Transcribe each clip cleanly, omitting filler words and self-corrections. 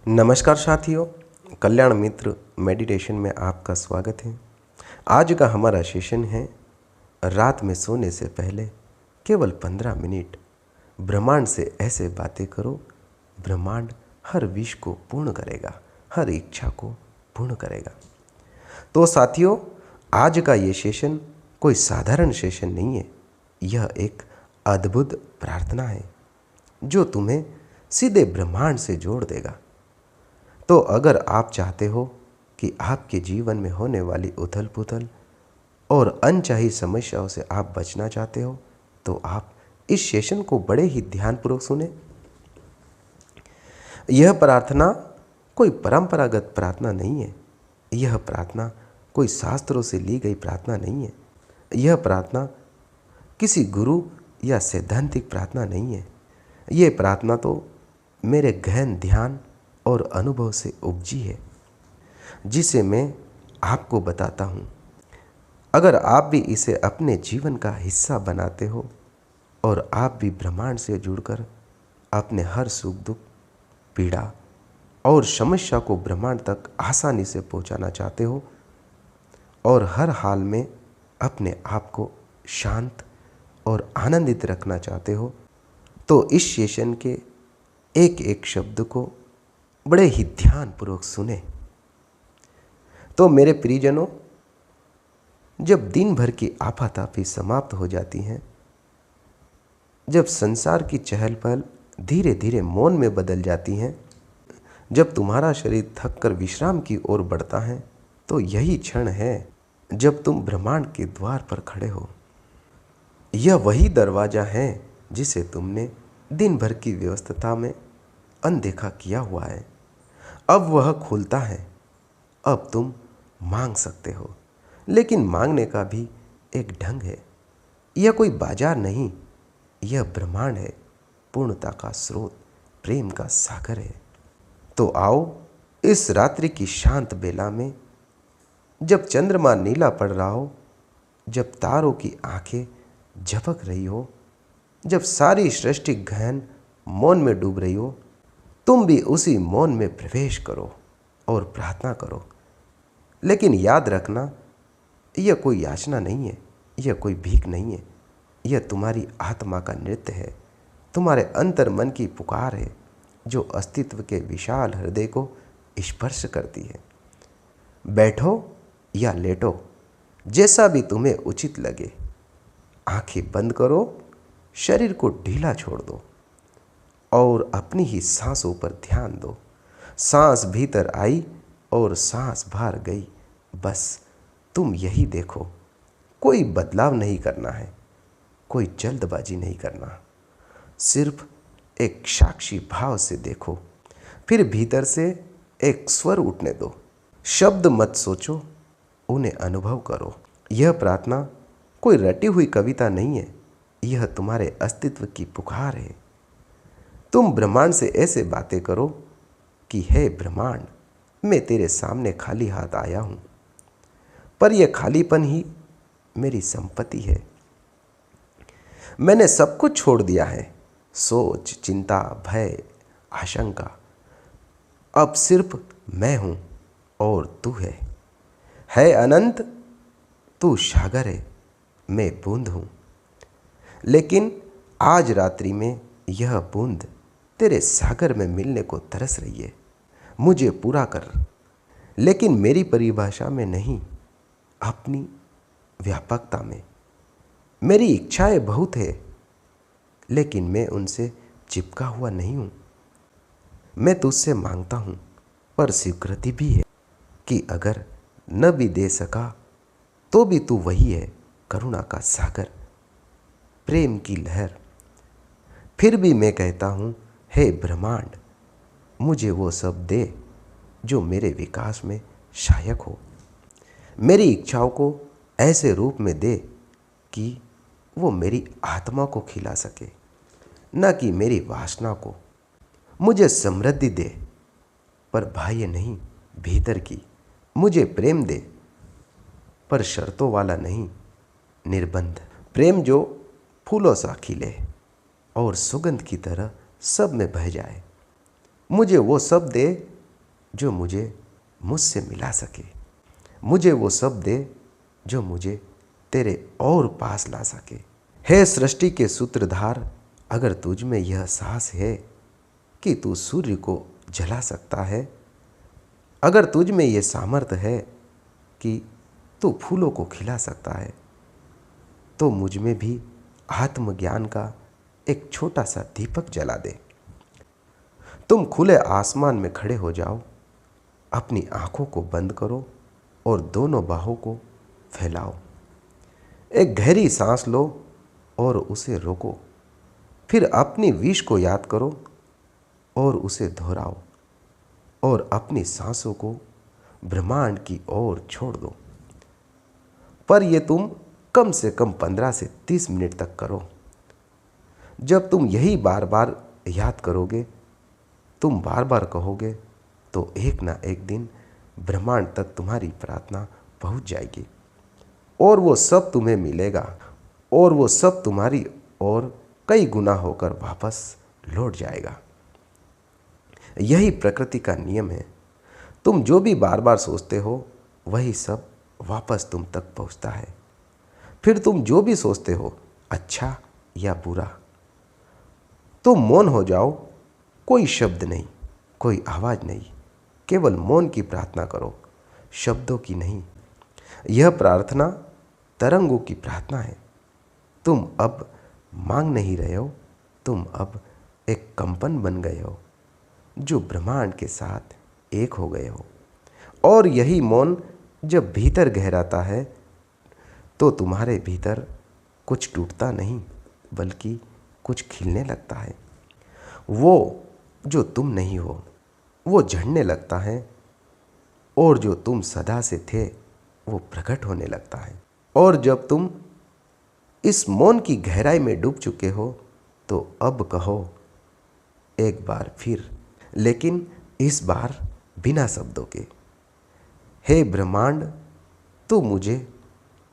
नमस्कार साथियों, कल्याण मित्र मेडिटेशन में आपका स्वागत है। आज का हमारा सेशन है रात में सोने से पहले केवल 15 मिनट ब्रह्मांड से ऐसे बातें करो, ब्रह्मांड हर विश को पूर्ण करेगा, हर इच्छा को पूर्ण करेगा। तो साथियों, आज का ये सेशन कोई साधारण सेशन नहीं है। यह एक अद्भुत प्रार्थना है जो तुम्हें सीधे ब्रह्मांड से जोड़ देगा। तो अगर आप चाहते हो कि आपके जीवन में होने वाली उथल पुथल और अनचाही समस्याओं से आप बचना चाहते हो, तो आप इस सेशन को बड़े ही ध्यानपूर्वक सुने। यह प्रार्थना कोई परंपरागत प्रार्थना नहीं है। यह प्रार्थना कोई शास्त्रों से ली गई प्रार्थना नहीं है। यह प्रार्थना किसी गुरु या सैद्धांतिक प्रार्थना नहीं है। यह प्रार्थना तो मेरे गहन ध्यान और अनुभव से उपजी है, जिसे मैं आपको बताता हूँ। अगर आप भी इसे अपने जीवन का हिस्सा बनाते हो और आप भी ब्रह्मांड से जुड़कर अपने हर सुख दुख, पीड़ा और समस्या को ब्रह्मांड तक आसानी से पहुँचाना चाहते हो और हर हाल में अपने आप को शांत और आनंदित रखना चाहते हो, तो इस सेशन के एक एक शब्द को बड़े ही ध्यानपूर्वक सुने। तो मेरे प्रियजनों, जब दिन भर की आपाधापी समाप्त हो जाती हैं, जब संसार की चहल पहल धीरे धीरे मौन में बदल जाती हैं, जब तुम्हारा शरीर थककर विश्राम की ओर बढ़ता है, तो यही क्षण है जब तुम ब्रह्मांड के द्वार पर खड़े हो। यह वही दरवाजा है जिसे तुमने दिन भर की व्यस्तता में अनदेखा किया हुआ है। अब वह खुलता है। अब तुम मांग सकते हो, लेकिन मांगने का भी एक ढंग है। यह कोई बाजार नहीं, यह ब्रह्मांड है, पूर्णता का स्रोत, प्रेम का सागर है। तो आओ, इस रात्रि की शांत बेला में, जब चंद्रमा नीला पड़ रहा हो, जब तारों की आंखें झपक रही हो, जब सारी सृष्टि गहन मौन में डूब रही हो, तुम भी उसी मौन में प्रवेश करो और प्रार्थना करो। लेकिन याद रखना, यह कोई याचना नहीं है, यह कोई भीख नहीं है। यह तुम्हारी आत्मा का नृत्य है, तुम्हारे अंतर मन की पुकार है, जो अस्तित्व के विशाल हृदय को स्पर्श करती है। बैठो या लेटो, जैसा भी तुम्हें उचित लगे। आंखें बंद करो, शरीर को ढीला छोड़ दो और अपनी ही सांसों पर ध्यान दो। सांस भीतर आई और सांस बाहर गई। बस तुम यही देखो। कोई बदलाव नहीं करना है, कोई जल्दबाजी नहीं करना। सिर्फ एक साक्षी भाव से देखो। फिर भीतर से एक स्वर उठने दो। शब्द मत सोचो, उन्हें अनुभव करो। यह प्रार्थना कोई रटी हुई कविता नहीं है, यह तुम्हारे अस्तित्व की पुकार है। तुम ब्रह्मांड से ऐसे बातें करो कि हे ब्रह्मांड, मैं तेरे सामने खाली हाथ आया हूँ, पर यह खालीपन ही मेरी संपत्ति है। मैंने सब कुछ छोड़ दिया है, सोच, चिंता, भय, आशंका। अब सिर्फ मैं हूँ और तू है अनंत। तू सागर है, मैं बूंद हूँ। लेकिन आज रात्रि में यह बूंद तेरे सागर में मिलने को तरस रही है। मुझे पूरा कर, लेकिन मेरी परिभाषा में नहीं, अपनी व्यापकता में। मेरी इच्छाएं बहुत है, लेकिन मैं उनसे चिपका हुआ नहीं हूँ। मैं तुझसे मांगता हूँ, पर स्वीकृति भी है कि अगर न भी दे सका तो भी तू वही है, करुणा का सागर, प्रेम की लहर। फिर भी मैं कहता हूँ, हे ब्रह्मांड, मुझे वो सब दे जो मेरे विकास में सहायक हो। मेरी इच्छाओं को ऐसे रूप में दे कि वो मेरी आत्मा को खिला सके, न कि मेरी वासना को। मुझे समृद्धि दे, पर बाह्य नहीं, भीतर की। मुझे प्रेम दे, पर शर्तों वाला नहीं, निर्बंध। प्रेम जो फूलों सा खिले और सुगंध की तरह सब में बह जाए। मुझे वो सब दे जो मुझे मुझसे मिला सके। मुझे वो सब दे जो मुझे तेरे और पास ला सके। हे सृष्टि के सूत्रधार, अगर तुझ में यह साहस है कि तू सूर्य को जला सकता है, अगर तुझ में यह सामर्थ्य है कि तू फूलों को खिला सकता है, तो मुझ में भी आत्मज्ञान का एक छोटा सा दीपक जला दे। तुम खुले आसमान में खड़े हो जाओ, अपनी आंखों को बंद करो और दोनों बाहों को फैलाओ। एक गहरी सांस लो और उसे रोको। फिर अपनी विश को याद करो और उसे दोहराओ और अपनी सांसों को ब्रह्मांड की ओर छोड़ दो। पर यह तुम कम से कम 15 से 30 मिनट तक करो। जब तुम यही बार बार याद करोगे, तुम बार बार कहोगे, तो एक ना एक दिन ब्रह्मांड तक तुम्हारी प्रार्थना पहुंच जाएगी और वो सब तुम्हें मिलेगा और वो सब तुम्हारी ओर कई गुना होकर वापस लौट जाएगा। यही प्रकृति का नियम है। तुम जो भी बार बार सोचते हो, वही सब वापस तुम तक पहुंचता है। फिर तुम जो भी सोचते हो, अच्छा या बुरा, तुम मौन हो जाओ। कोई शब्द नहीं, कोई आवाज नहीं, केवल मौन की प्रार्थना करो, शब्दों की नहीं। यह प्रार्थना तरंगों की प्रार्थना है। तुम अब मांग नहीं रहे हो, तुम अब एक कंपन बन गए हो जो ब्रह्मांड के साथ एक हो गए हो। और यही मौन जब भीतर गहराता है, तो तुम्हारे भीतर कुछ टूटता नहीं, बल्कि कुछ खिलने लगता है। वो जो तुम नहीं हो, वो झड़ने लगता है, और जो तुम सदा से थे, वो प्रकट होने लगता है। और जब तुम इस मौन की गहराई में डूब चुके हो, तो अब कहो एक बार फिर, लेकिन इस बार बिना शब्दों के, हे ब्रह्मांड, तू मुझे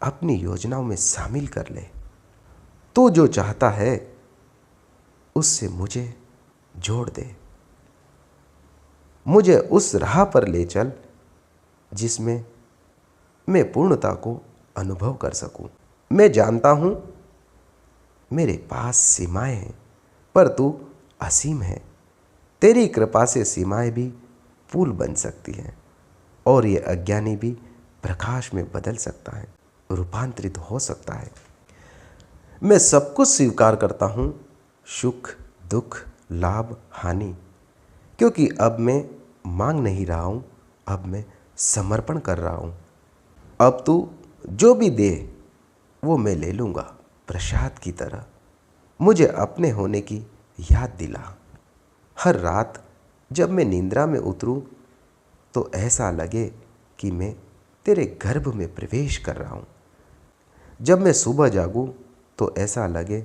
अपनी योजनाओं में शामिल कर ले। तू जो चाहता है उससे मुझे जोड़ दे। मुझे उस राह पर ले चल जिसमें मैं पूर्णता को अनुभव कर सकूं। मैं जानता हूं मेरे पास सीमाएं हैं, पर तू असीम है। तेरी कृपा से सीमाएं भी पुल बन सकती हैं और ये अज्ञानी भी प्रकाश में बदल सकता है, रूपांतरित हो सकता है। मैं सब कुछ स्वीकार करता हूँ, सुख, दुख, लाभ, हानि, क्योंकि अब मैं मांग नहीं रहा हूँ, अब मैं समर्पण कर रहा हूँ। अब तू जो भी दे वो मैं ले लूँगा, प्रसाद की तरह। मुझे अपने होने की याद दिला। हर रात जब मैं निंद्रा में उतरूं, तो ऐसा लगे कि मैं तेरे गर्भ में प्रवेश कर रहा हूँ। जब मैं सुबह जागूं, तो ऐसा लगे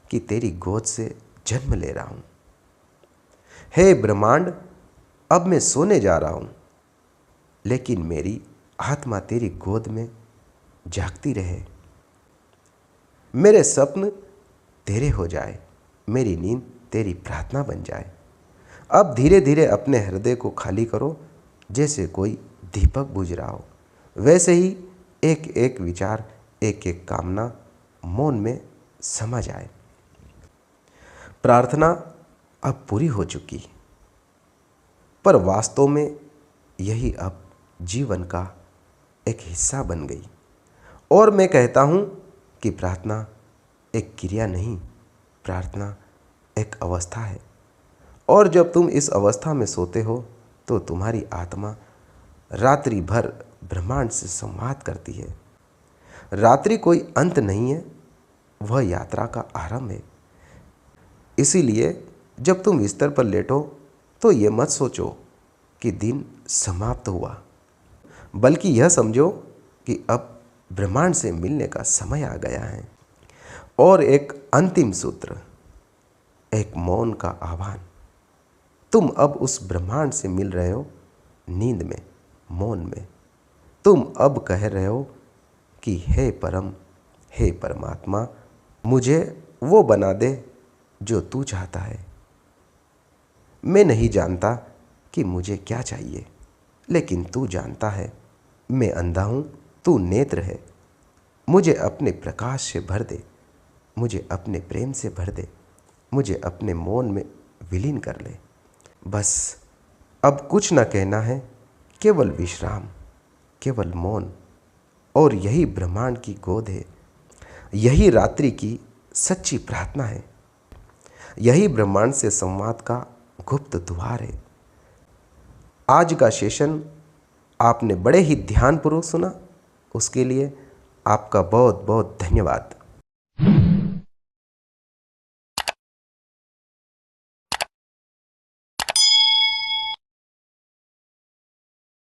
कि तेरी गोद से जन्म ले रहा हूँ। हे ब्रह्मांड, अब मैं सोने जा रहा हूँ, लेकिन मेरी आत्मा तेरी गोद में जागती रहे। मेरे स्वप्न तेरे हो जाए, मेरी नींद तेरी प्रार्थना बन जाए। अब धीरे धीरे अपने हृदय को खाली करो, जैसे कोई दीपक बुझ रहा हो। वैसे ही एक एक विचार, एक एक कामना मौन में समा जाए। प्रार्थना अब पूरी हो चुकी, पर वास्तव में यही अब जीवन का एक हिस्सा बन गई। और मैं कहता हूँ कि प्रार्थना एक क्रिया नहीं, प्रार्थना एक अवस्था है। और जब तुम इस अवस्था में सोते हो, तो तुम्हारी आत्मा रात्रि भर ब्रह्मांड से संवाद करती है। रात्रि कोई अंत नहीं है, वह यात्रा का आरंभ है। इसीलिए जब तुम बिस्तर पर लेटो, तो ये मत सोचो कि दिन समाप्त हुआ, बल्कि यह समझो कि अब ब्रह्मांड से मिलने का समय आ गया है। और एक अंतिम सूत्र, एक मौन का आह्वान। तुम अब उस ब्रह्मांड से मिल रहे हो, नींद में, मौन में। तुम अब कह रहे हो कि हे परम, हे परमात्मा, मुझे वो बना दे जो तू चाहता है। मैं नहीं जानता कि मुझे क्या चाहिए, लेकिन तू जानता है मैं अंधा हूँ, तू नेत्र है। मुझे अपने प्रकाश से भर दे, मुझे अपने प्रेम से भर दे, मुझे अपने मौन में विलीन कर ले। बस अब कुछ न कहना है, केवल विश्राम, केवल मौन। और यही ब्रह्मांड की गोद है, यही रात्रि की सच्ची प्रार्थना है, यही ब्रह्मांड से संवाद का गुप्त द्वार है। आज का सेशन आपने बड़े ही ध्यानपूर्वक सुना, उसके लिए आपका बहुत बहुत धन्यवाद।